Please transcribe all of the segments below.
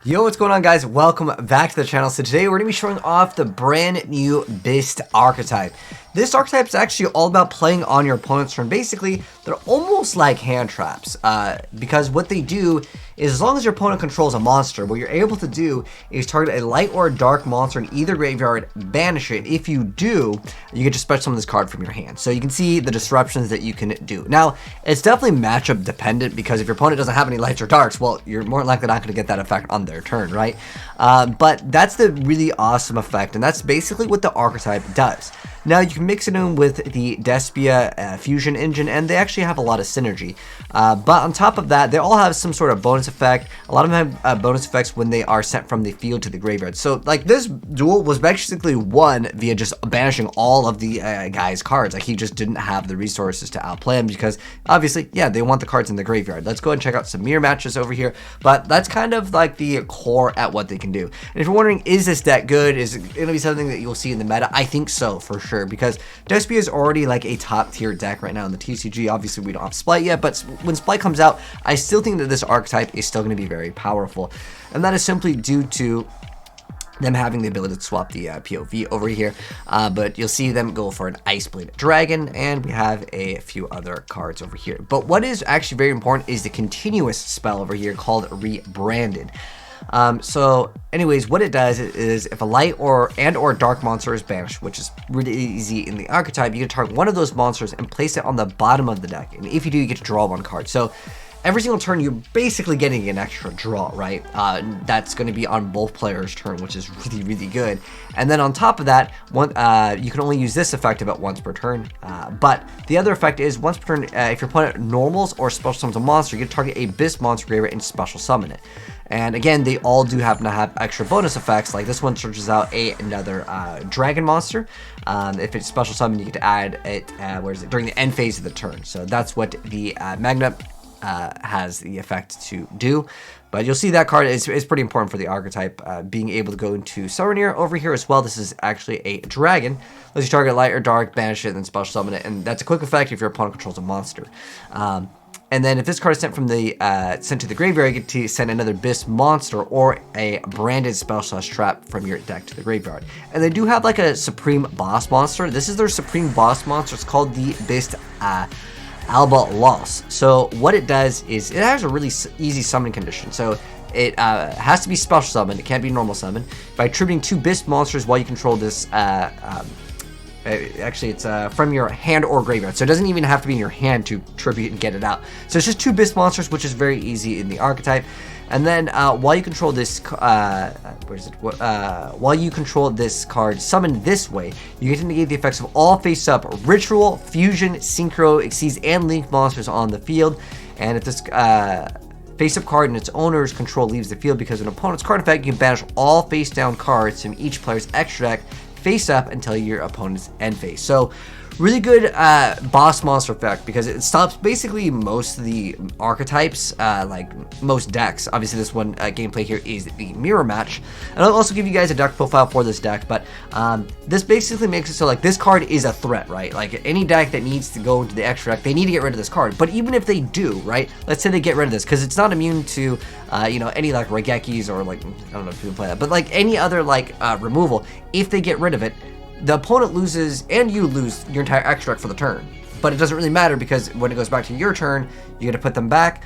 Yo, what's going on, guys? Welcome back to the channel. So today we're going to be showing off the brand new Byssted archetype. This archetype is actually all about playing on your opponent's turn. Basically, they're almost like hand traps because what they do is, as long as your opponent controls a monster, what you're able to do is target a light or a dark monster in either graveyard, banish it. If you do, you get to special summon this card from your hand. So you can see the disruptions that you can do. Now, it's definitely matchup dependent because if your opponent doesn't have any lights or darks, well, you're more likely not going to get that effect on their turn, right? But that's the really awesome effect, and that's basically what the archetype does. Now, you can mix it in with the Despia fusion engine, and they actually have a lot of synergy. But on top of that, they all have some sort of bonus effect. A lot of them have bonus effects when they are sent from the field to the graveyard. So, like, this duel was basically won via just banishing all of the guy's cards. Like, he just didn't have the resources to outplay him because, obviously, yeah, they want the cards in the graveyard. Let's go ahead and check out some mirror matches over here. But that's kind of like the core at what they can do. And if you're wondering, is this deck good? Is it going to be something that you'll see in the meta? I think so, for sure. Because Despia is already like a top tier deck right now in the TCG. Obviously, we don't have Splight yet, but when Splight comes out, I still think that this archetype is still going to be very powerful. And that is simply due to them having the ability to swap the POV over here. But you'll see them go for an Iceblade Dragon, and we have a few other cards over here. But what is actually very important is the continuous spell over here called Rebranded. So anyways, what it does is if a light or dark monster is banished, which is really easy in the archetype, you can target one of those monsters and place it on the bottom of the deck. And if you do, you get to draw one card. So every single turn, you're basically getting an extra draw, right? That's going to be on both players' turn, which is really, really good. And then on top of that, you can only use this effect about once per turn. But the other effect is once per turn, if your opponent normals or special summons a monster, you can target a Byssted monster graveyard and special summon it. And again, they all do happen to have extra bonus effects. Like this one searches out another dragon monster. If it's special summon, you get to add it, during the end phase of the turn. So that's what the Magnet has the effect to do. But you'll see that card is pretty important for the archetype, being able to go into Souvenir over here as well. This is actually a dragon. Lets you target light or dark, banish it, and then special summon it. And that's a quick effect if your opponent controls a monster. And then if this card is sent from the sent to the graveyard, you get to send another Byssted monster or a branded spell/trap from your deck to the graveyard. And they do have like a supreme boss monster. This is their supreme boss monster. It's called the Byssted Alba Loss. So what it does is it has a really easy summoning condition. So it has to be special summon. It can't be normal summon. By tributing 2 Byssted monsters while you control this. Actually, it's from your hand or graveyard. So it doesn't even have to be in your hand to tribute and get it out. So it's just 2 Byssted monsters, which is very easy in the archetype. And then while you control this, while you control this card summoned this way, you get to negate the effects of all face-up Ritual, Fusion, Synchro, Exceeds, and Link monsters on the field. And if this face-up card and its owner's control leaves the field because of an opponent's card effect, you can banish all face-down cards from each player's extra deck face up until your opponent's end phase. So really good boss monster effect because it stops basically most of the archetypes, like most decks. Obviously this one gameplay here is the mirror match, and I'll also give you guys a deck profile for this deck, but this basically makes it so like this card is a threat, right? Like any deck that needs to go into the extra deck, they need to get rid of this card. But even if they do, right, let's say they get rid of this because it's not immune to you know, any like Regekis or like, I don't know if you can play that, but like any other like removal, if they get rid of it, the opponent loses and you lose your entire extra deck for the turn. But it doesn't really matter because when it goes back to your turn, you get to put them back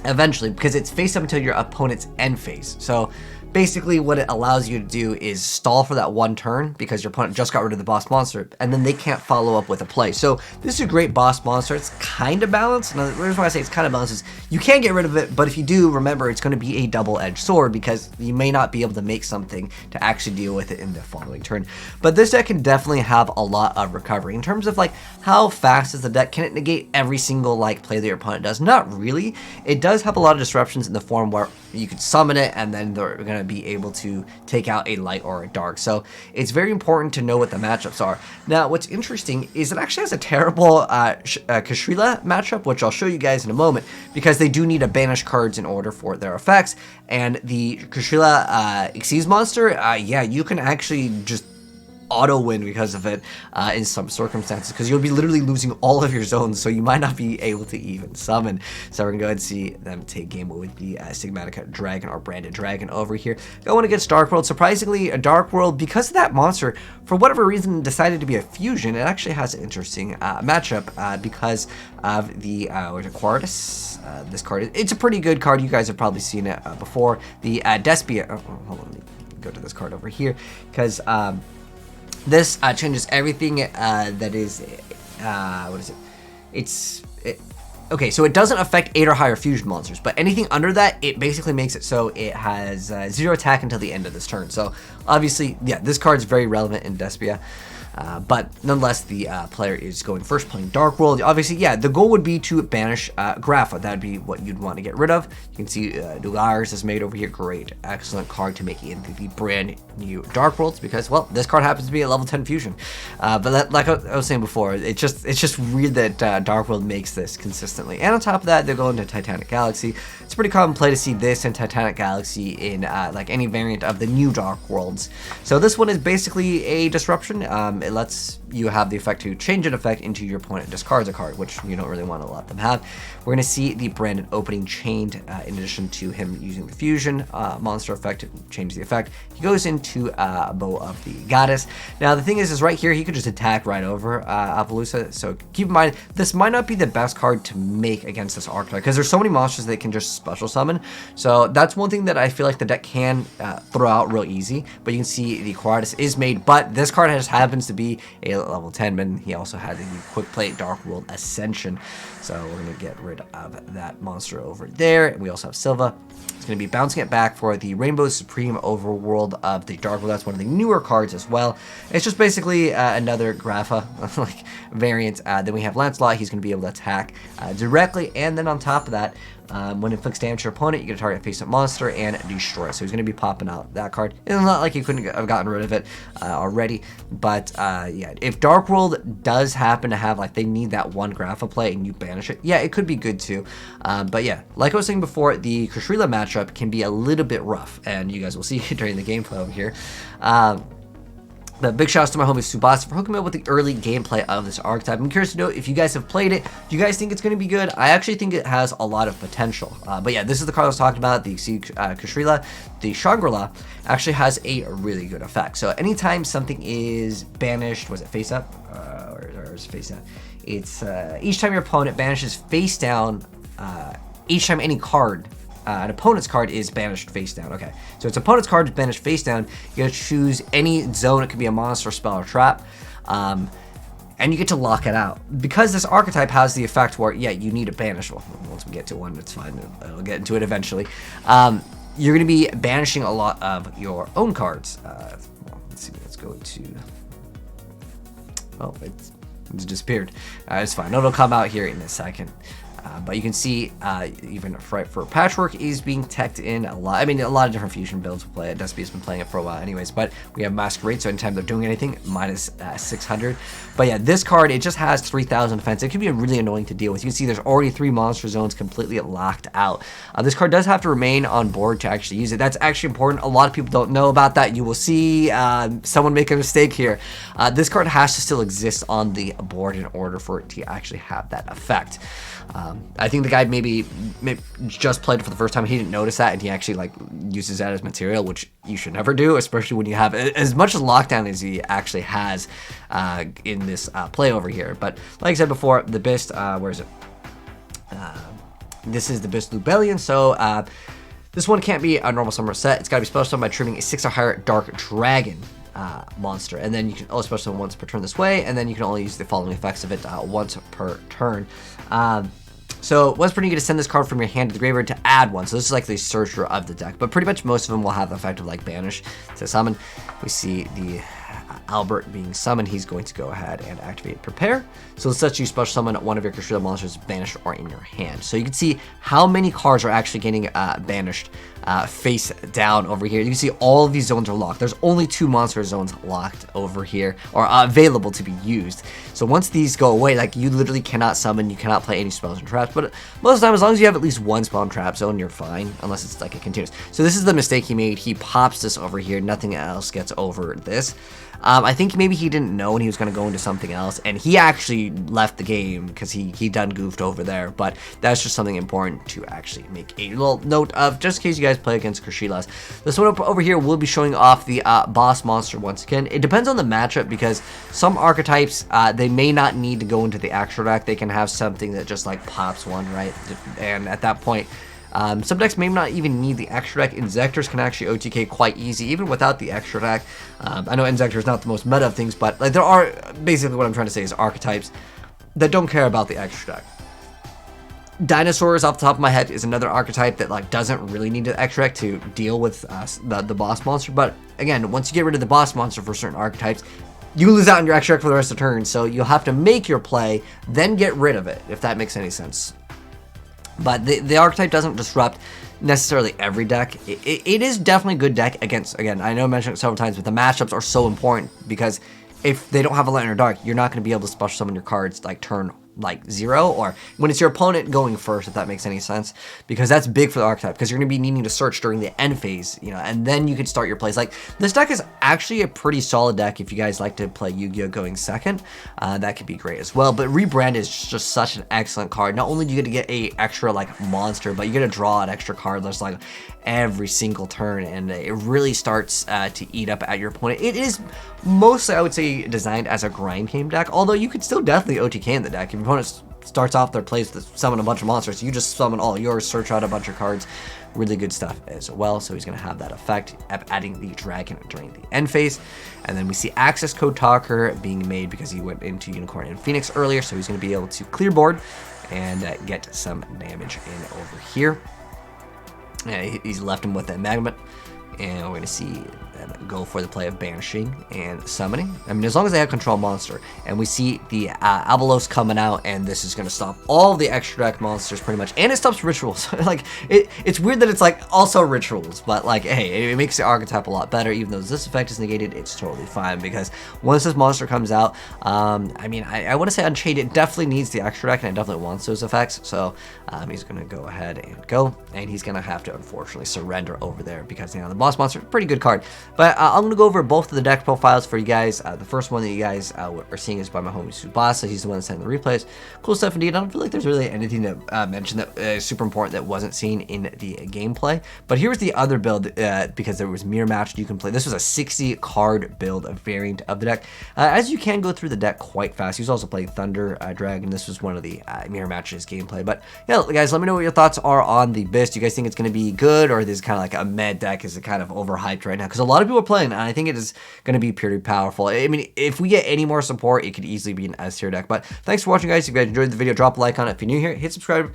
eventually because it's face up until your opponent's end phase. So basically what it allows you to do is stall for that one turn because your opponent just got rid of the boss monster, and then they can't follow up with a play. So this is a great boss monster. It's kind of balanced. And the reason why I say it's kind of balanced is you can get rid of it, but if you do, remember it's going to be a double-edged sword because you may not be able to make something to actually deal with it in the following turn. But this deck can definitely have a lot of recovery. In terms of like how fast is the deck, can it negate every single like play that your opponent does? Not really. It does have a lot of disruptions in the form where you could summon it and then they're going to be able to take out a light or a dark. So it's very important to know what the matchups are. Now, what's interesting is it actually has a terrible Kashrila matchup, which I'll show you guys in a moment, because they do need to banish cards in order for their effects. And the Kashrila Xyz monster, yeah, you can actually just auto win because of it in some circumstances, because you'll be literally losing all of your zones, so you might not be able to even summon. So we're gonna go ahead and see them take game with the Stigmatic Dragon or branded dragon over here. Going against Dark World. Surprisingly, a Dark World, because of that monster, for whatever reason, decided to be a fusion. It actually has an interesting matchup because of the Quartus. This card, it's a pretty good card. You guys have probably seen it before. The Despia. Oh, hold on, let me go to this card over here, because this changes everything that is, what is it? Okay, so it doesn't affect 8 or higher fusion monsters, but anything under that, it basically makes it so it has 0 attack until the end of this turn. So obviously, yeah, this card is very relevant in Despia. But nonetheless, the player is going first, playing Dark World. Obviously, yeah, the goal would be to banish Grapha. That would be what you'd want to get rid of. You can see Dugars is made over here. Great, excellent card to make into the brand new Dark Worlds, because, well, this card happens to be a level 10 fusion. But like I was saying before, it's just weird that Dark World makes this consistently. And on top of that, they're going to Titanic Galaxy. It's a pretty common play to see this in Titanic Galaxy in like any variant of the new Dark Worlds. So this one is basically a disruption. It lets you have the effect to change an effect into your opponent discards a card, which you don't really want to let them have. We're going to see the branded opening chained in addition to him using the fusion monster effect to change the effect. He goes into Bow of the Goddess. Now the thing is right here he could just attack right over Appaloosa, so keep in mind this might not be the best card to make against this archetype, because there's so many monsters that can just special summon. So that's one thing that I feel like the deck can throw out real easy. But you can see the Quartus is made, but this card just happens to be a level 10, but he also has the quick play Dark World Ascension. So we're going to get rid of that monster over there. And we also have Silva. It's going to be bouncing it back for the Rainbow Supreme Overworld of the Dark World. That's one of the newer cards as well. It's just basically another Grapha like variant. Then we have Lancelot. He's going to be able to attack directly, and then on top of that, when it inflicts damage to your opponent, you get a target face-up monster and destroy it. So he's going to be popping out that card. It's not like you couldn't have gotten rid of it already, but yeah, if Dark World does happen to have, like, they need that one Grapha play and you banish it, yeah, it could be good too. But yeah, like I was saying before, the Kushrila matchup can be a little bit rough, and you guys will see during the gameplay over here. But big shout out to my homie Subasa for hooking me up with the early gameplay of this archetype. I'm curious to know if you guys have played it. Do you guys think it's going to be good? I actually think it has a lot of potential. But yeah, this is the card I was talking about, the Kushrila. The Shangri-La actually has a really good effect. So anytime something is banished, was it face up? Or is it face down? It's each time your opponent banishes face down, each time any card, an opponent's card is banished face down. Okay, so its opponent's card is banished face down. You gotta choose any zone. It could be a monster, spell, or trap, and you get to lock it out. Because this archetype has the effect where, yeah, you need to banish. Well, once we get to one, it's fine. I'll get into it eventually. You're gonna be banishing a lot of your own cards. Well, let's see. Let's go to. Oh, it's disappeared. It's fine. It'll come out here in a second. But you can see even for Patchwork is being teched in a lot. I mean, a lot of different fusion builds will play it. Despia's been playing it for a while anyways, but we have Masquerade, so anytime they're doing anything, minus 600. But yeah, this card, it just has 3,000 defense. It can be really annoying to deal with. You can see there's already 3 monster zones completely locked out. This card does have to remain on board to actually use it. That's actually important. A lot of people don't know about that. You will see someone make a mistake here. This card has to still exist on the board in order for it to actually have that effect. I think the guy maybe just played it for the first time. He didn't notice that, and he actually like uses that as material, which you should never do, especially when you have as much lockdown as he actually has in this play over here. But like I said before, the Byssted, where is it? This is the Byssted Lubellion. So this one can't be a normal summer set. It's got to be special summoned by triggering a 6 or higher Dark Dragon monster, and then you can only special summon once per turn this way, and then you can only use the following effects of it once per turn. So what's pretty good to send this card from your hand to the graveyard to add one. So this is like the searcher of the deck, but pretty much most of them will have the effect of like banish to summon. We see the Albert being summoned. He's going to go ahead and activate prepare. So this lets you special summon one of your Kushrila monsters banished or in your hand. So you can see how many cards are actually getting banished face down over here. You can see all of these zones are locked. There's only 2 monster zones locked over here, or available to be used. So once these go away, like, you literally cannot summon, you cannot play any spells and traps. But most of the time, as long as you have at least 1 spell and trap zone, you're fine, unless it's like a continuous. So this is the mistake he made. He pops this over here. Nothing else gets over this. I think maybe he didn't know and he was going to go into something else, and he actually left the game because he done goofed over there. But that's just something important to actually make a little note of, just in case you guys play against Kurshilas. This one over here will be showing off the boss monster once again. It depends on the matchup, because some archetypes, they may not need to go into the extra deck. They can have something that just like pops one, right? And at that point, some decks may not even need the extra deck. Inzectors can actually OTK quite easy, even without the extra deck. I know Inzector is not the most meta of things, but like there are, basically what I'm trying to say is archetypes that don't care about the extra deck. Dinosaurs, off the top of my head, is another archetype that like doesn't really need the extra deck to deal with the boss monster. But again, once you get rid of the boss monster for certain archetypes, you lose out on your extra deck for the rest of the turn. So you'll have to make your play, then get rid of it, if that makes any sense. But the archetype doesn't disrupt necessarily every deck. It is definitely a good deck against, again, I know I mentioned it several times, but the matchups are so important, because if they don't have a Light or Dark, you're not going to be able to special summon your cards like turn like 0, or when it's your opponent going first, if that makes any sense, because that's big for the archetype, because you're going to be needing to search during the end phase, you know, and then you can start your plays. Like, this deck is actually a pretty solid deck if you guys like to play Yu-Gi-Oh going second. That could be great as well. But Rebrand is just such an excellent card. Not only do you get to get a extra like monster, but you get to draw an extra card that's like every single turn, and it really starts to eat up at your opponent. It is mostly, I would say, designed as a grind game deck, although you could still definitely OTK in the deck. If your opponent starts off their plays to summon a bunch of monsters, you just summon all yours, search out a bunch of cards. Really good stuff as well. So he's going to have that effect of adding the dragon during the end phase. And then we see access code talker being made because he went into Unicorn and Phoenix earlier, so he's going to be able to clear board and get some damage in over here. He's left him with that Magnet, and we're going to see them go for the play of banishing and summoning. I mean, as long as they have control monster, and we see the Abelos coming out, and this is going to stop all the extra deck monsters pretty much, and it stops rituals. Like, it's weird that it's like also rituals, but like, hey, it makes the archetype a lot better. Even though this effect is negated, it's totally fine, because once this monster comes out, I mean, I want to say Unchained, it definitely needs the extra deck, and it definitely wants those effects. So he's going to go ahead and go, and he's going to have to unfortunately surrender over there, because, you know, the boss monster, pretty good card. But I'm going to go over both of the deck profiles for you guys. The first one that you guys are seeing is by my homie Tsubasa. He's the one that's sending the replays. Cool stuff indeed. I don't feel like there's really anything to mention that is super important that wasn't seen in the gameplay. But here's the other build, because there was mirror match you can play. This was a 60 card build, a variant of the deck. As you can go through the deck quite fast. He was also playing Thunder Dragon. This was one of the mirror matches gameplay. But yeah, guys, let me know what your thoughts are on the Byssted. Do you guys think it's going to be good, or is this kind of like a med deck? Is it kind of overhyped right now? Because a lot of people are playing, and I think it is going to be pretty powerful. I mean, if we get any more support, it could easily be an S tier deck. But thanks for watching, guys. If you guys enjoyed the video, drop a like on it. If you're new here, hit subscribe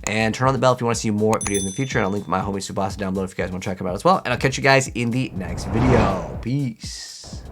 and turn on the bell if you want to see more videos in the future. And I'll link my homie Tsubasa down below if you guys want to check him out as well. And I'll catch you guys in the next video. Peace.